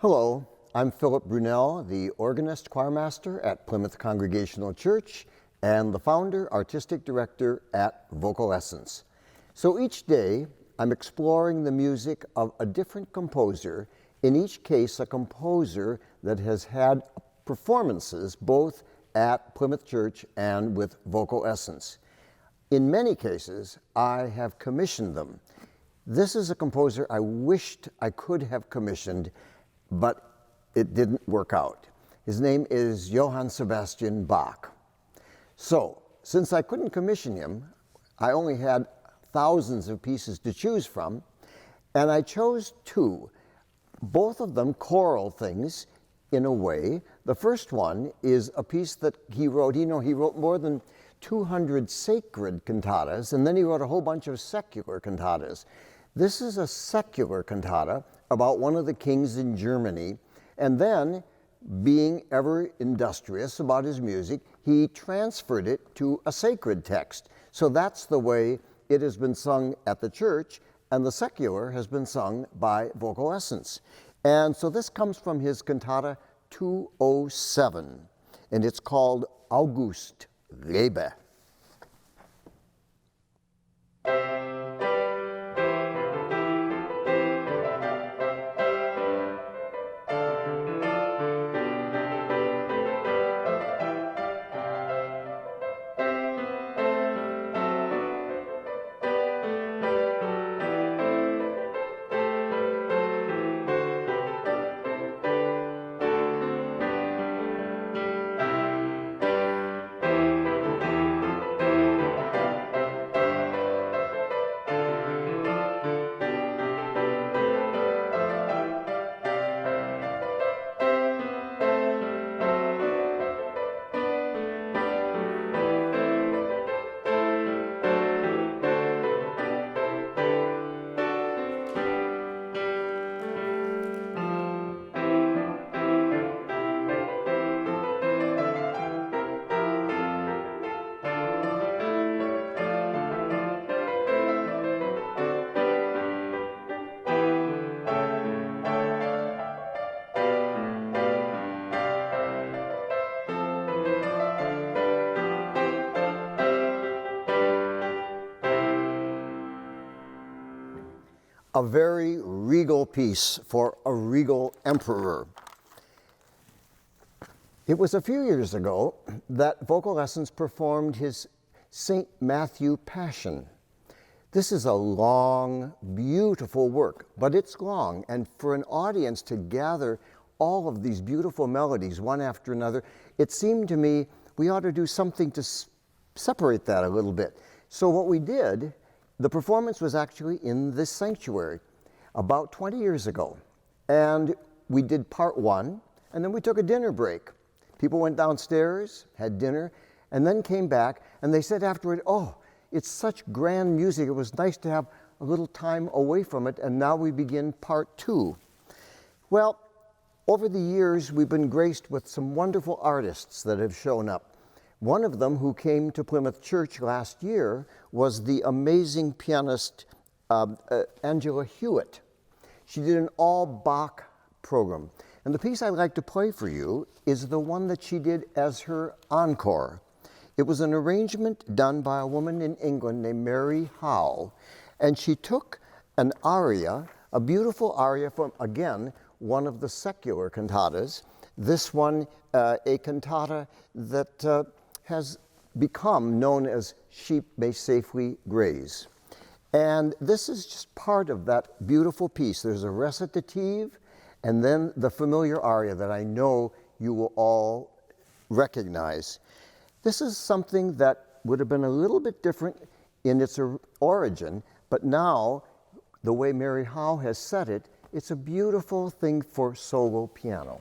Hello, I'm Philip Brunelle, the organist choirmaster at Plymouth Congregational Church and the founder, artistic director at VocalEssence. So each day, I'm exploring the music of a different composer, in each case a composer that has had performances both at Plymouth Church and with VocalEssence. In many cases, I have commissioned them. This is a composer I wished I could have commissioned, but it didn't work out. His name is Johann Sebastian Bach. So, since I couldn't commission him, I only had thousands of pieces to choose from, and I chose two, both of them choral things in a way. The first one is a piece that he wrote. He wrote more than 200 sacred cantatas, and then he wrote a whole bunch of secular cantatas. This is a secular cantata about one of the kings in Germany, and then, being ever industrious about his music, he transferred it to a sacred text. So that's the way it has been sung at the church, and the secular has been sung by VocalEssence. And so this comes from his cantata 207, and it's called August Lebe. A very regal piece for a regal emperor. It was a few years ago that VocalEssence performed his St. Matthew Passion. This is a long, beautiful work, but it's long, and for an audience to gather all of these beautiful melodies one after another, it seemed to me we ought to do something to separate that a little bit. So what we did, the performance was actually in this sanctuary about 20 years ago. And we did part one, and then we took a dinner break. People went downstairs, had dinner, and then came back, and they said afterward, oh, it's such grand music, it was nice to have a little time away from it, and now we begin part two. Well, over the years, we've been graced with some wonderful artists that have shown up. One of them who came to Plymouth Church last year was the amazing pianist Angela Hewitt. She did an all Bach program. And the piece I'd like to play for you is the one that she did as her encore. It was an arrangement done by a woman in England named Mary Howe. And she took an aria, a beautiful aria from, again, one of the secular cantatas. This one, a cantata that has become known as Sheep May Safely Graze. And this is just part of that beautiful piece. There's a recitative and then the familiar aria that I know you will all recognize. This is something that would have been a little bit different in its origin, but now, the way Mary Howe has set it, it's a beautiful thing for solo piano.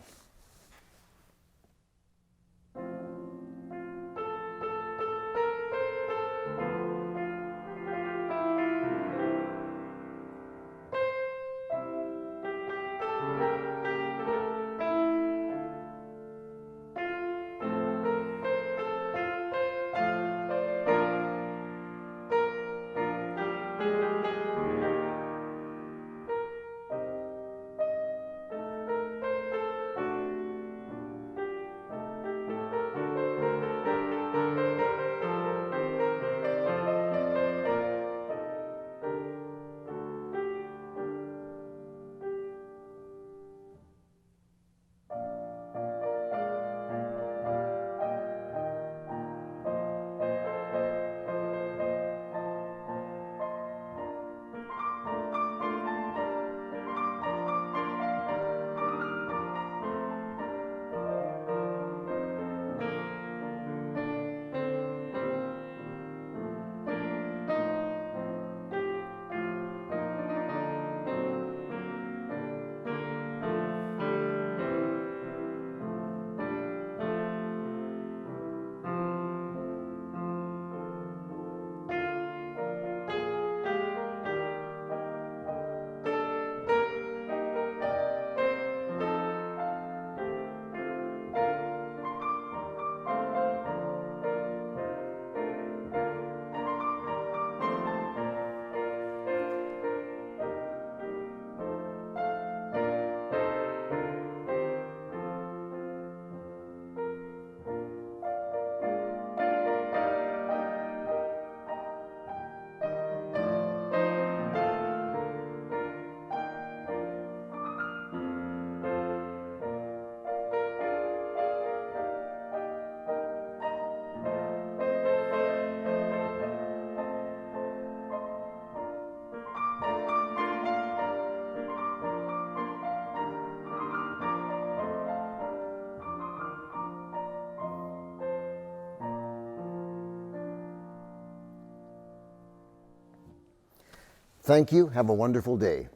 Thank you. Have a wonderful day.